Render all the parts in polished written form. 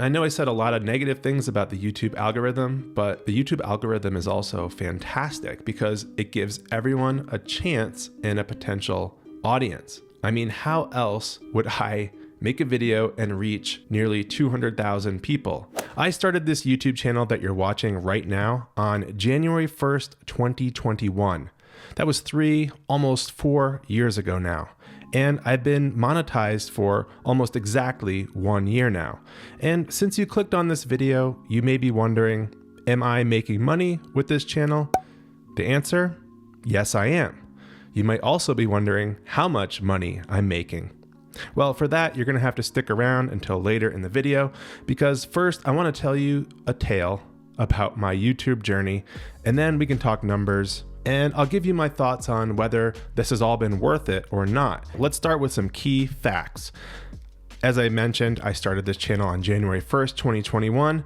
I know I said a lot of negative things about the YouTube algorithm, but the YouTube algorithm is also fantastic because it gives everyone a chance and a potential audience. I mean, how else would I make a video and reach nearly 200,000 people? I started this YouTube channel that you're watching right now on January 1st, 2021. That was almost 4 years ago now. And I've been monetized for almost exactly 1 year now. And since you clicked on this video, you may be wondering, am I making money with this channel? The answer, yes, I am. You might also be wondering how much money I'm making. Well, for that, you're gonna have to stick around until later in the video, because first I wanna tell you a tale about my YouTube journey, and then we can talk numbers, and I'll give you my thoughts on whether this has all been worth it or not. Let's start with some key facts. As I mentioned, I started this channel on January 1st, 2021,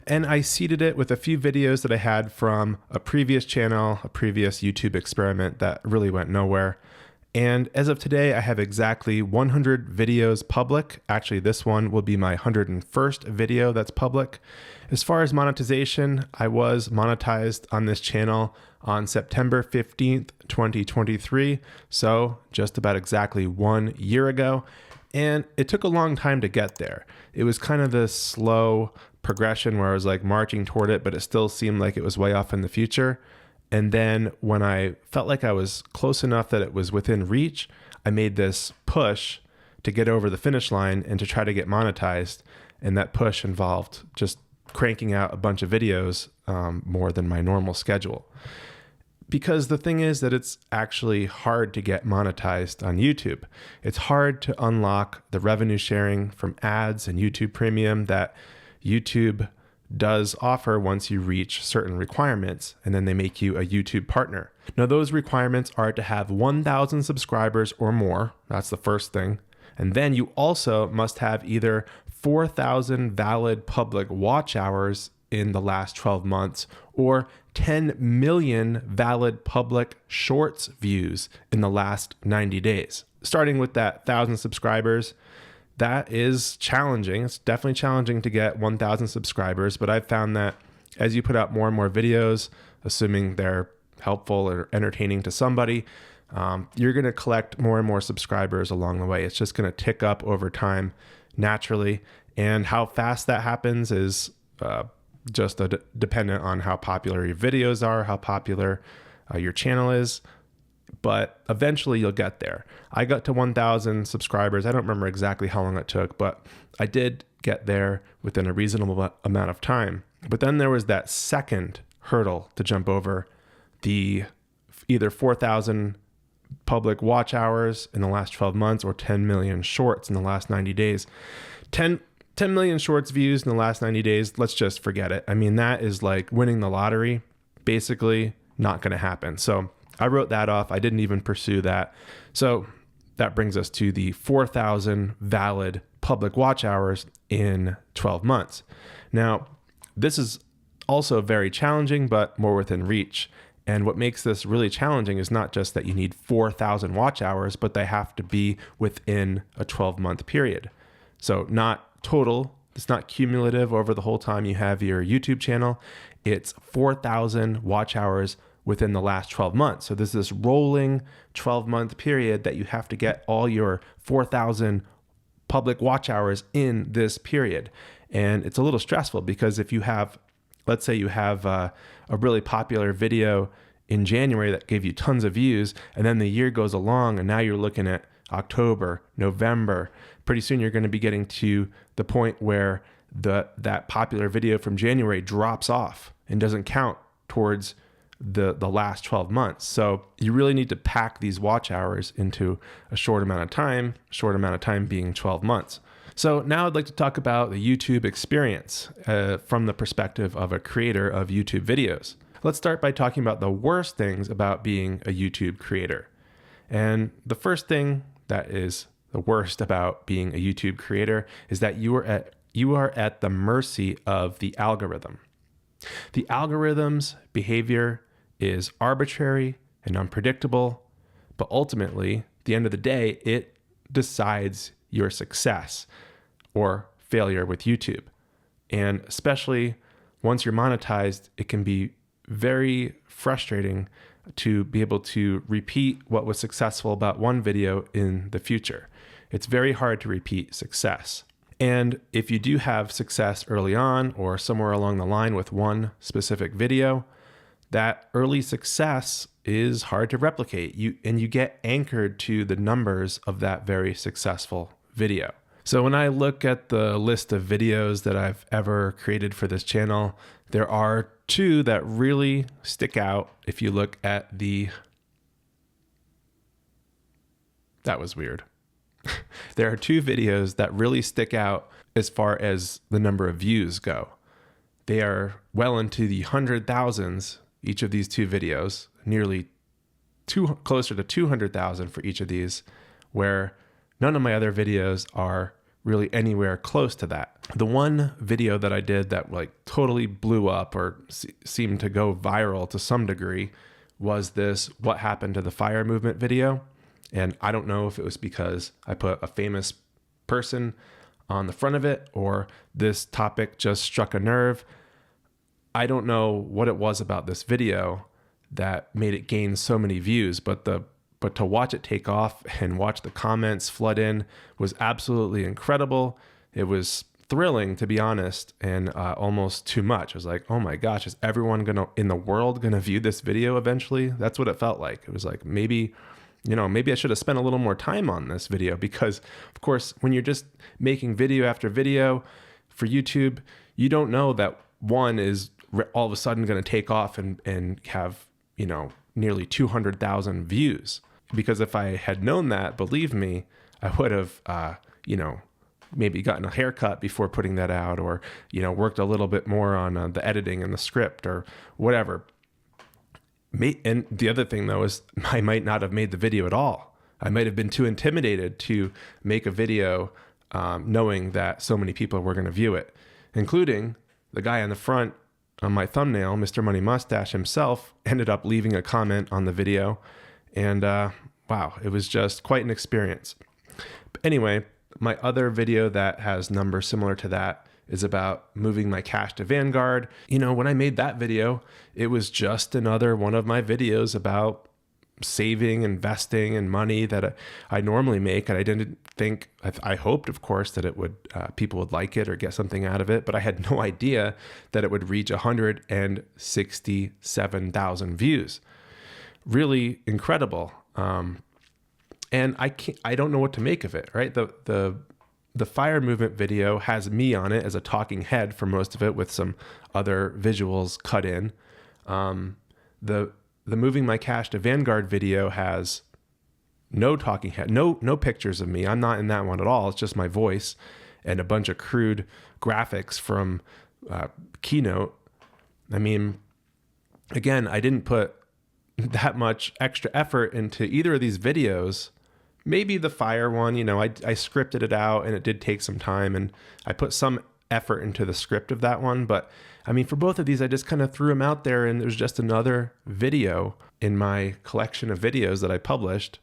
and I seeded it with a few videos that I had from a previous channel, a previous YouTube experiment that really went nowhere. And as of today, I have exactly 100 videos public. Actually, this one will be my 101st video that's public. As far as monetization, I was monetized on this channel on September 15th, 2023. So just about exactly 1 year ago. And it took a long time to get there. It was kind of this slow progression where I was like marching toward it, but it still seemed like it was way off in the future. And then when I felt like I was close enough that it was within reach, I made this push to get over the finish line and to try to get monetized. And that push involved just cranking out a bunch of videos more than my normal schedule. Because the thing is that it's actually hard to get monetized on YouTube. It's hard to unlock the revenue sharing from ads and YouTube Premium that YouTube does offer once you reach certain requirements, and then they make you a YouTube partner. Now, those requirements are to have 1,000 subscribers or more. That's the first thing. And then you also must have either 4,000 valid public watch hours in the last 12 months or 10 million valid public shorts views in the last 90 days. Starting with that 1,000 subscribers, that is challenging. It's definitely challenging to get 1,000 subscribers, but I've found that as you put out more and more videos, assuming they're helpful or entertaining to somebody, you're going to collect more and more subscribers along the way. It's just going to tick up over time naturally. And how fast that happens is just dependent on how popular your videos are, how popular your channel is. But eventually you'll get there. I got to 1,000 subscribers. I don't remember exactly how long it took, but I did get there within a reasonable amount of time. But then there was that second hurdle to jump over, the either 4,000 public watch hours in the last 12 months or 10 million shorts in the last 90 days. 10 million shorts views in the last 90 days, let's just forget it. I mean, that is like winning the lottery, basically not going to happen. So I wrote that off. I didn't even pursue that. So that brings us to the 4,000 valid public watch hours in 12 months. Now, this is also very challenging, but more within reach. And what makes this really challenging is not just that you need 4,000 watch hours, but they have to be within a 12-month period. So not total, it's not cumulative over the whole time you have your YouTube channel. It's 4,000 watch hours within the last 12 months. So there's this rolling 12-month period that you have to get all your 4,000 public watch hours in this period. And it's a little stressful because if you have, let's say you have a really popular video in January that gave you tons of views, and then the year goes along and now you're looking at October, November, pretty soon you're going to be getting to the point where that popular video from January drops off and doesn't count towards the last 12 months. So you really need to pack these watch hours into a short amount of time being 12 months. So now I'd like to talk about the YouTube experience from the perspective of a creator of YouTube videos. Let's start by talking about the worst things about being a YouTube creator. And the first thing that is the worst about being a YouTube creator is that you are at the mercy of the algorithm. The algorithm's behavior is arbitrary and unpredictable, but ultimately, at the end of the day, it decides your success or failure with YouTube. And especially once you're monetized, it can be very frustrating to be able to repeat what was successful about one video in the future. It's very hard to repeat success. And if you do have success early on or somewhere along the line with one specific video, that early success is hard to replicate. You get anchored to the numbers of that very successful video. So when I look at the list of videos that I've ever created for this channel, there are two that really stick out. If you look at that was weird. There are two videos that really stick out as far as the number of views go. They are well into the 100,000s, each of these two videos, nearly closer to 200,000 for each of these, where none of my other videos are really anywhere close to that. The one video that I did that like totally blew up or seemed to go viral to some degree was this "What Happened to the Fire Movement" video. And I don't know if it was because I put a famous person on the front of it or this topic just struck a nerve. I don't know what it was about this video that made it gain so many views, but to watch it take off and watch the comments flood in was absolutely incredible. It was thrilling, to be honest, and almost too much. I was like, oh my gosh, is everyone in the world gonna view this video eventually? That's what it felt like. It was like, maybe I should have spent a little more time on this video, because of course, when you're just making video after video for YouTube, you don't know that one is all of a sudden going to take off and have, nearly 200,000 views. Because if I had known that, believe me, I would have, maybe gotten a haircut before putting that out, or, worked a little bit more on the editing and the script or whatever. And the other thing, though, is I might not have made the video at all. I might have been too intimidated to make a video knowing that so many people were going to view it, including the guy on the front on my thumbnail, Mr. Money Mustache himself, ended up leaving a comment on the video. And wow, it was just quite an experience. But anyway, my other video that has numbers similar to that is about moving my cash to Vanguard. When I made that video, it was just another one of my videos about saving, investing, and money that I normally make. And I didn't think, I hoped, of course, that it would, people would like it or get something out of it, but I had no idea that it would reach 167,000 views. Really incredible. And I don't know what to make of it, right? The Fire Movement video has me on it as a talking head for most of it, with some other visuals cut in. The Moving My Cash to Vanguard video has no talking head, no pictures of me. I'm not in that one at all. It's just my voice and a bunch of crude graphics from Keynote. I mean, again, I didn't put that much extra effort into either of these videos. Maybe the fire one, I scripted it out and it did take some time, and I put some effort into the script of that one. But I mean, for both of these, I just kind of threw them out there, and there's just another video in my collection of videos that I published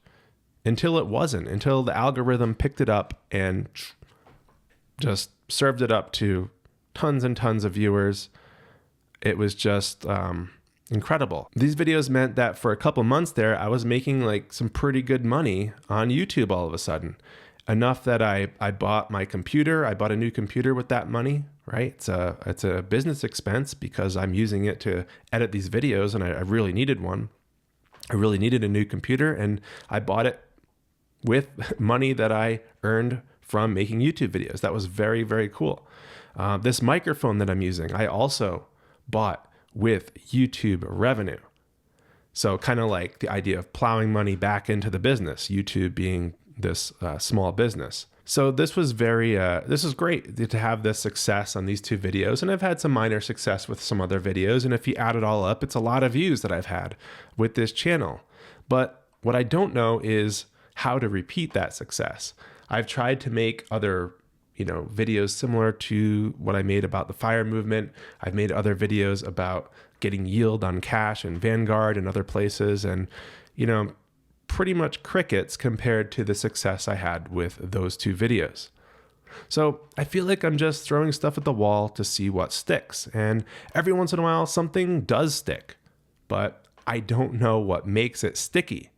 until the algorithm picked it up and just served it up to tons and tons of viewers. It was just incredible. These videos meant that for a couple months there, I was making like some pretty good money on YouTube all of a sudden. Enough that I bought my computer. I bought a new computer with that money, right? It's a business expense because I'm using it to edit these videos, and I really needed one. I really needed a new computer, and I bought it with money that I earned from making YouTube videos. That was very, very cool. This microphone that I'm using, I also bought with YouTube revenue. So kind of like the idea of plowing money back into the business, YouTube being this small business. So this was this is great to have this success on these two videos. And I've had some minor success with some other videos. And if you add it all up, it's a lot of views that I've had with this channel. But what I don't know is how to repeat that success. I've tried to make other videos similar to what I made about the fire movement. I've made other videos about getting yield on cash and Vanguard and other places. And, pretty much crickets compared to the success I had with those two videos. So I feel like I'm just throwing stuff at the wall to see what sticks. And every once in a while, something does stick, but I don't know what makes it sticky.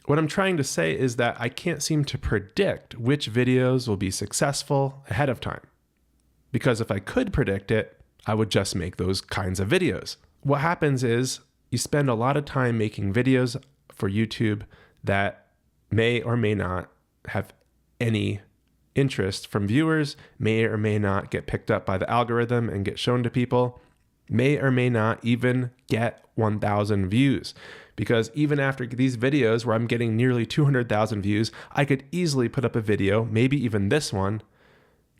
What I'm trying to say is that I can't seem to predict which videos will be successful ahead of time. Because if I could predict it, I would just make those kinds of videos. What happens is you spend a lot of time making videos for YouTube that may or may not have any interest from viewers, may or may not get picked up by the algorithm and get shown to people, may or may not even get 1,000 views. Because even after these videos where I'm getting nearly 200,000 views, I could easily put up a video, maybe even this one,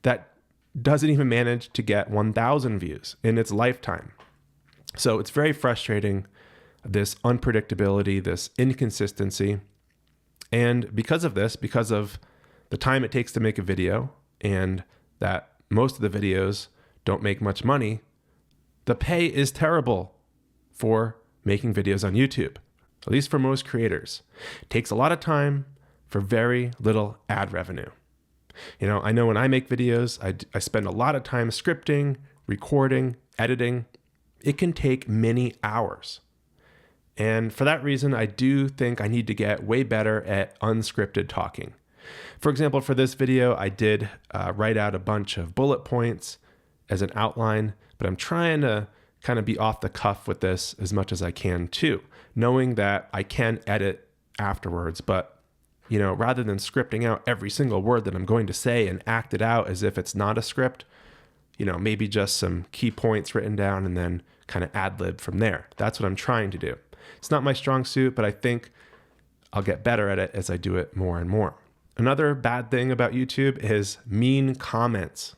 that doesn't even manage to get 1,000 views in its lifetime. So it's very frustrating, this unpredictability, this inconsistency. And because of this, because of the time it takes to make a video and that most of the videos don't make much money, the pay is terrible for making videos on YouTube, at least for most creators. It takes a lot of time for very little ad revenue. I know when I make videos, I spend a lot of time scripting, recording, editing. It can take many hours. And for that reason, I do think I need to get way better at unscripted talking. For example, for this video, I did write out a bunch of bullet points as an outline, but I'm trying to kind of be off the cuff with this as much as I can too, knowing that I can edit afterwards, but rather than scripting out every single word that I'm going to say and act it out as if it's not a script, maybe just some key points written down and then kind of ad lib from there. That's what I'm trying to do. It's not my strong suit, but I think I'll get better at it as I do it more and more. Another bad thing about YouTube is mean comments.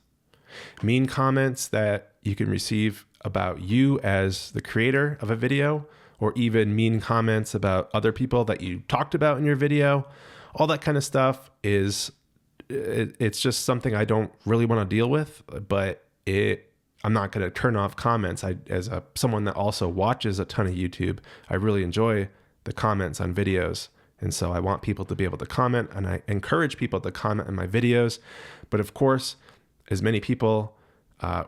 Mean comments that you can receive about you as the creator of a video, or even mean comments about other people that you talked about in your video. All that kind of stuff it's just something I don't really want to deal with, but I'm not going to turn off comments. As someone that also watches a ton of YouTube, I really enjoy the comments on videos. And so I want people to be able to comment, and I encourage people to comment on my videos. But of course, as many people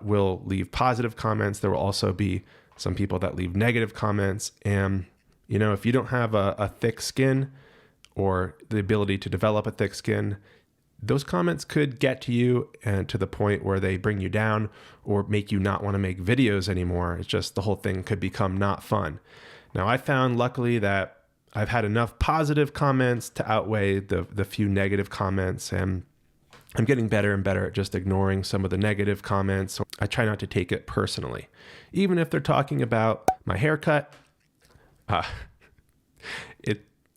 will leave positive comments, there will also be some people that leave negative comments. And, if you don't have a thick skin or the ability to develop a thick skin, those comments could get to you and to the point where they bring you down or make you not want to make videos anymore. It's just the whole thing could become not fun. Now, I found luckily that I've had enough positive comments to outweigh the few negative comments, and I'm getting better and better at just ignoring some of the negative comments. I try not to take it personally. Even if they're talking about my haircut,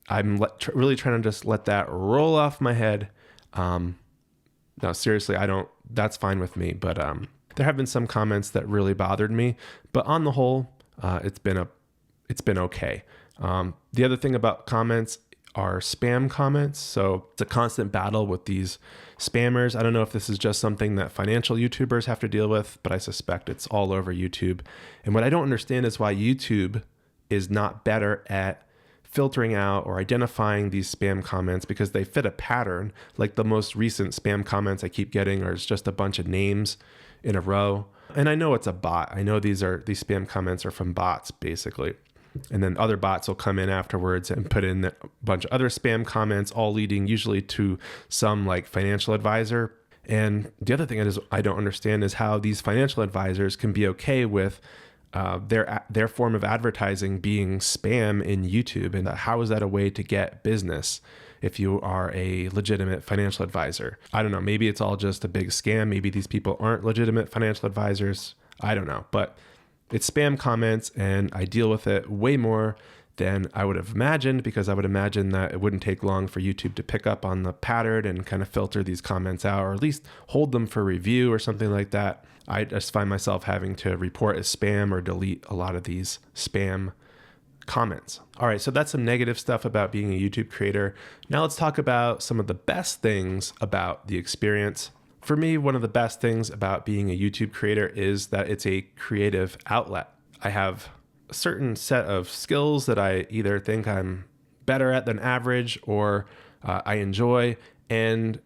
I'm really trying to just let that roll off my head. No, seriously, that's fine with me. But there have been some comments that really bothered me. But on the whole, it's been okay. The other thing about comments are spam comments. So it's a constant battle with these spammers. I don't know if this is just something that financial YouTubers have to deal with, but I suspect it's all over YouTube. And what I don't understand is why YouTube is not better at filtering out or identifying these spam comments, because they fit a pattern. Like the most recent spam comments I keep getting are just a bunch of names in a row. And I know it's a bot. I know these spam comments are from bots, basically. And then other bots will come in afterwards and put in a bunch of other spam comments, all leading usually to some like financial advisor. And the other thing I don't understand is how these financial advisors can be okay with their form of advertising being spam in YouTube. And how is that a way to get business if you are a legitimate financial advisor? I don't know. Maybe it's all just a big scam. Maybe these people aren't legitimate financial advisors. I don't know. But it's spam comments, and I deal with it way more than I would have imagined, because I would imagine that it wouldn't take long for YouTube to pick up on the pattern and kind of filter these comments out, or at least hold them for review or something like that. I just find myself having to report as spam or delete a lot of these spam comments. All right, so that's some negative stuff about being a YouTube creator. Now let's talk about some of the best things about the experience. For me, one of the best things about being a YouTube creator is that it's a creative outlet. I have a certain set of skills that I either think I'm better at than average, or I enjoy, And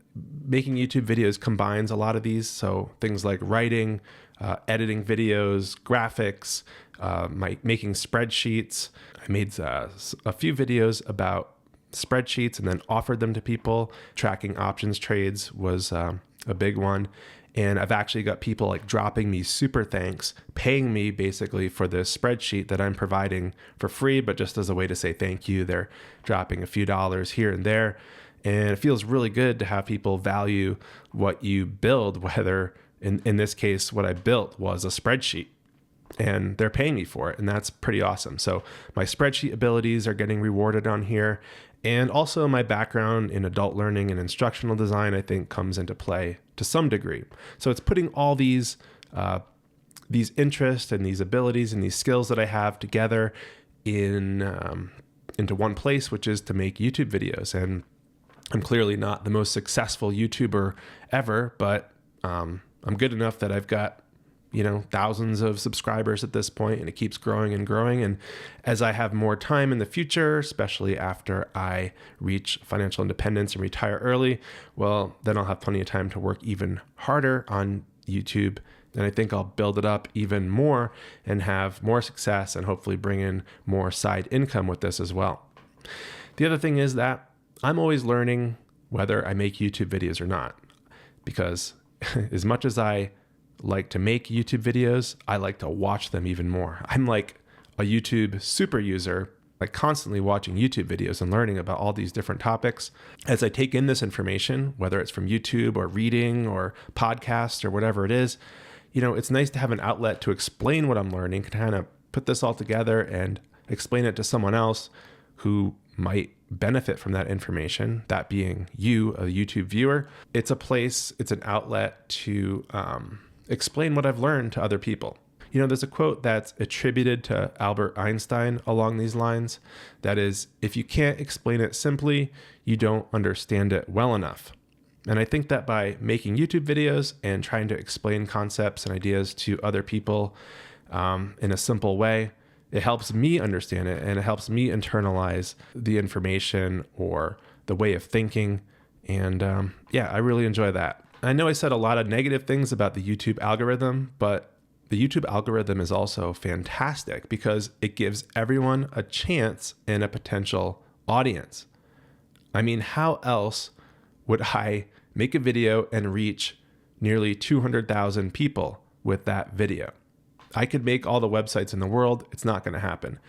making YouTube videos combines a lot of these. So things like writing, editing videos, graphics, making spreadsheets. I made a few videos about spreadsheets and then offered them to people. Tracking options trades was a big one. And I've actually got people like dropping me super thanks, paying me basically for this spreadsheet that I'm providing for free, but just as a way to say thank you. They're dropping a few dollars here and there. And it feels really good to have people value what you build, whether in this case, what I built was a spreadsheet and they're paying me for it. And that's pretty awesome. So my spreadsheet abilities are getting rewarded on here. And also my background in adult learning and instructional design, I think comes into play to some degree. So it's putting all these interests and these abilities and these skills that I have together into one place, which is to make YouTube videos. And I'm clearly not the most successful YouTuber ever, but I'm good enough that I've got thousands of subscribers at this point, and it keeps growing and growing. And as I have more time in the future, especially after I reach financial independence and retire early, well, then I'll have plenty of time to work even harder on YouTube. And I think I'll build it up even more and have more success and hopefully bring in more side income with this as well. The other thing is that I'm always learning whether I make YouTube videos or not, because as much as I like to make YouTube videos, I like to watch them even more. I'm like a YouTube super user, like constantly watching YouTube videos and learning about all these different topics. As I take in this information, whether it's from YouTube or reading or podcasts or whatever it is, it's nice to have an outlet to explain what I'm learning, kind of put this all together and explain it to someone else who might benefit from that information, that being you, a YouTube viewer. It's a place, it's an outlet to explain what I've learned to other people. There's a quote that's attributed to Albert Einstein along these lines. That is, if you can't explain it simply, you don't understand it well enough. And I think that by making YouTube videos and trying to explain concepts and ideas to other people in a simple way, it helps me understand it and it helps me internalize the information or the way of thinking. And I really enjoy that. I know I said a lot of negative things about the YouTube algorithm, but the YouTube algorithm is also fantastic because it gives everyone a chance and a potential audience. I mean, how else would I make a video and reach nearly 200,000 people with that video? I could make all the websites in the world. It's not going to happen.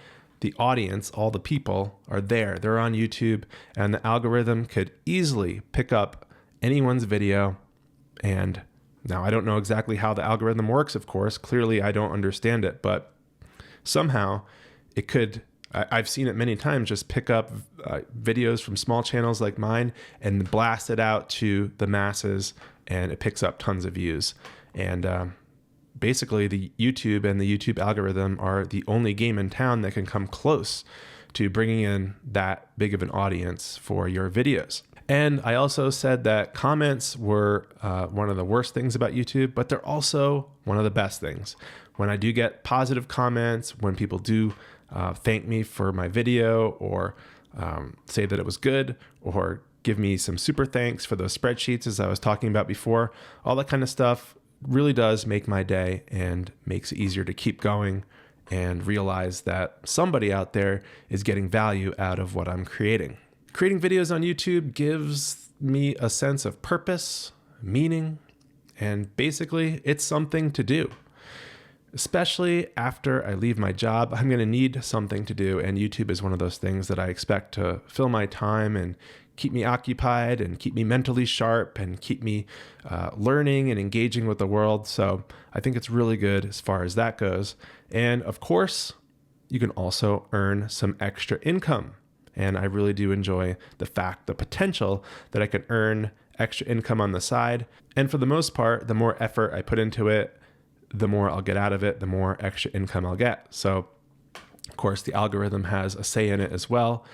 The audience, all the people are there. They're on YouTube, and the algorithm could easily pick up anyone's video. And now I don't know exactly how the algorithm works, of course. Clearly, I don't understand it, but somehow it could, I've seen it many times, just pick up videos from small channels like mine and blast it out to the masses, and it picks up tons of views. And basically, the YouTube and the YouTube algorithm are the only game in town that can come close to bringing in that big of an audience for your videos. And I also said that comments were one of the worst things about YouTube, but they're also one of the best things. When I do get positive comments, when people do thank me for my video or say that it was good or give me some super thanks for those spreadsheets as I was talking about before, all that kind of stuff really does make my day and makes it easier to keep going and realize that somebody out there is getting value out of what I'm creating. Creating videos on YouTube gives me a sense of purpose, meaning, and basically it's something to do. Especially after I leave my job, I'm going to need something to do, and YouTube is one of those things that I expect to fill my time and keep me occupied and keep me mentally sharp and keep me learning and engaging with the world. So I think it's really good as far as that goes. And of course, you can also earn some extra income. And I really do enjoy the potential that I can earn extra income on the side. And for the most part, the more effort I put into it, the more I'll get out of it, the more extra income I'll get. So, of course, the algorithm has a say in it as well,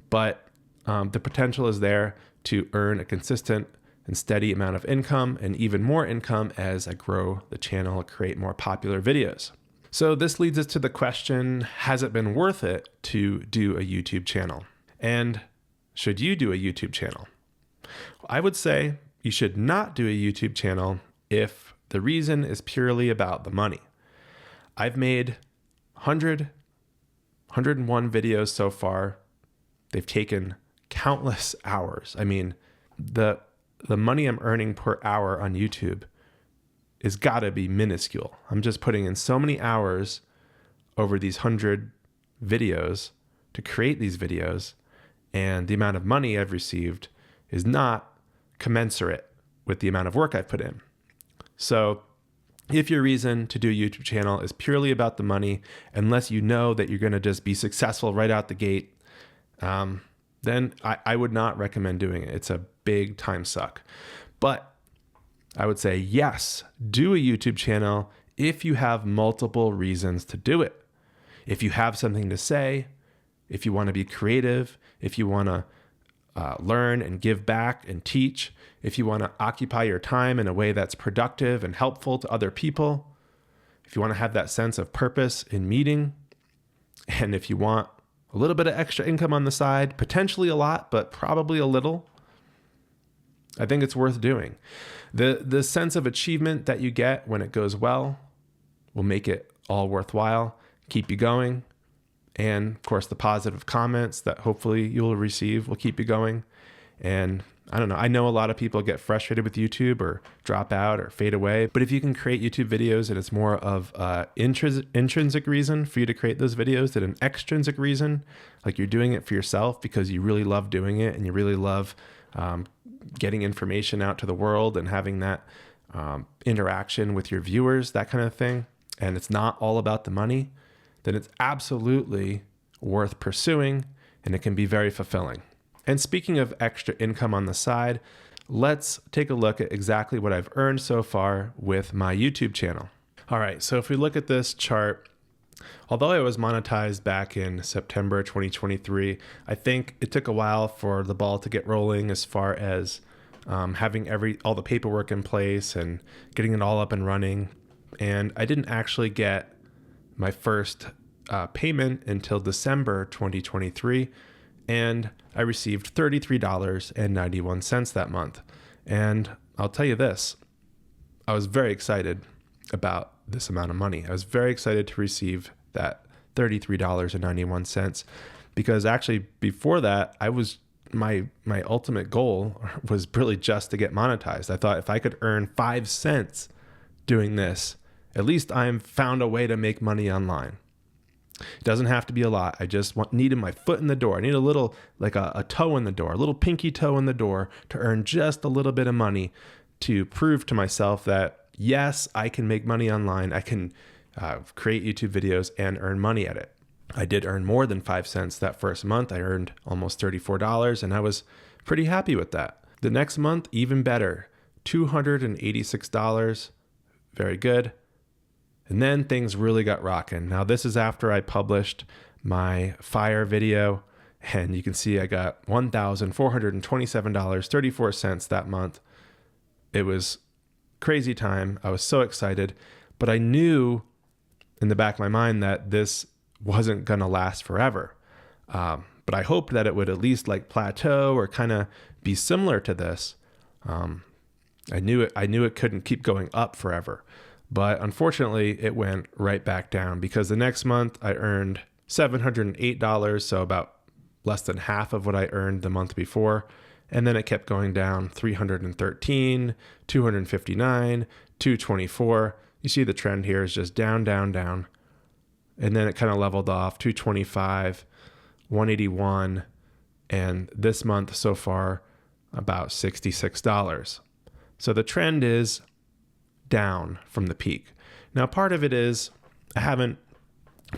but the potential is there to earn a consistent and steady amount of income and even more income as I grow the channel and create more popular videos. So this leads us to the question, has it been worth it to do a YouTube channel? And should you do a YouTube channel? I would say you should not do a YouTube channel if the reason is purely about the money. I've made 101 videos so far. They've taken countless hours. I mean, the money I'm earning per hour on YouTube is gotta be minuscule. I'm just putting in so many hours over these 100 videos to create these videos, and the amount of money I've received is not commensurate with the amount of work I've put in. So if your reason to do a YouTube channel is purely about the money, unless you know that you're gonna just be successful right out the gate, then I would not recommend doing it. It's a big time suck. But I would say, yes, do a YouTube channel if you have multiple reasons to do it. If you have something to say, if you want to be creative, if you want to learn and give back and teach, if you want to occupy your time in a way that's productive and helpful to other people, if you want to have that sense of purpose in meeting, and if you want a little bit of extra income on the side, potentially a lot, but probably a little, I think it's worth doing. The sense of achievement that you get when it goes well will make it all worthwhile, keep you going. And of course, the positive comments that hopefully you'll receive will keep you going. And I don't know, I know a lot of people get frustrated with YouTube or drop out or fade away, but if you can create YouTube videos and it's more of an intrinsic reason for you to create those videos than an extrinsic reason, like you're doing it for yourself because you really love doing it and you really love getting information out to the world and having that interaction with your viewers, that kind of thing, and it's not all about the money, then it's absolutely worth pursuing and it can be very fulfilling. And speaking of extra income on the side, let's take a look at exactly what I've earned so far with my YouTube channel. All right, so if we look at this chart, although I was monetized back in September 2023, I think it took a while for the ball to get rolling as far as having all the paperwork in place and getting it all up and running. And I didn't actually get my first payment until December 2023, and I received $33.91 that month. And I'll tell you this, I was very excited about this amount of money. I was very excited to receive that $33.91 because actually before that, my ultimate goal was really just to get monetized. I thought if I could earn 5 cents doing this, at least I've found a way to make money online. It doesn't have to be a lot. I just needed my foot in the door. I need a little, like a toe in the door, a little pinky toe in the door to earn just a little bit of money to prove to myself that, yes, I can make money online. I can create YouTube videos and earn money at it. I did earn more than 5 cents that first month. I earned almost $34 and I was pretty happy with that. The next month, even better, $286. Very good. And then things really got rocking. Now this is after I published my fire video and you can see I got $1,427.34 that month. It was crazy time. I was so excited, but I knew in the back of my mind that this wasn't going to last forever. But I hoped that it would at least like plateau or kind of be similar to this. I knew it couldn't keep going up forever. But unfortunately, it went right back down because the next month I earned $708, so about less than half of what I earned the month before. And then it kept going down, $313, $259, $224. You see the trend here is just down, down, down. And then it kind of leveled off, $225, $181, and this month so far, about $66. So the trend is down from the peak. Now, part of it is I haven't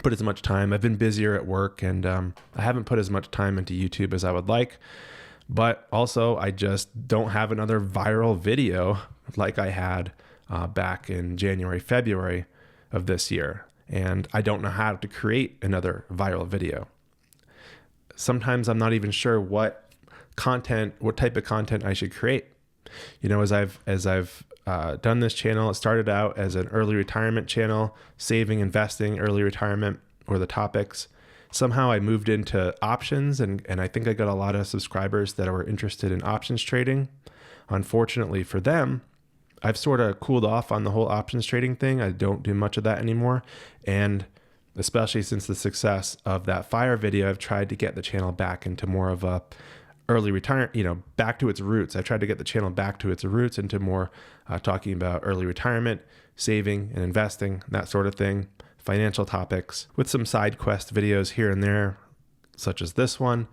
put as much time. I've been busier at work and I haven't put as much time into YouTube as I would like. But also I just don't have another viral video like I had back in January, February of this year. And I don't know how to create another viral video. Sometimes I'm not even sure what type of content I should create. You know, as I've done this channel, it started out as an early retirement channel, saving, investing, early retirement were the topics. somehow I moved into options, and I think I got a lot of subscribers that were interested in options trading. Unfortunately for them, I've sort of cooled off on the whole options trading thing. I don't do much of that anymore. And especially since the success of that fire video, I've tried to get the channel back into more of a early retirement, back to its roots. I tried to get the channel back to its roots into more talking about early retirement, saving and investing, that sort of thing, financial topics with some side quest videos here and there, such as this one.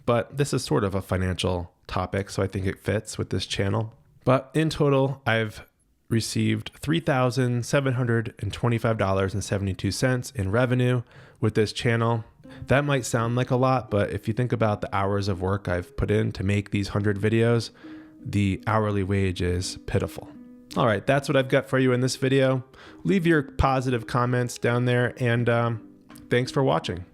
But this is sort of a financial topic, so I think it fits with this channel. But in total, I've received $3,725.72 in revenue with this channel. That might sound like a lot, but if you think about the hours of work I've put in to make these 100 videos, the hourly wage is pitiful. All right, that's what I've got for you in this video. Leave your positive comments down there, and thanks for watching.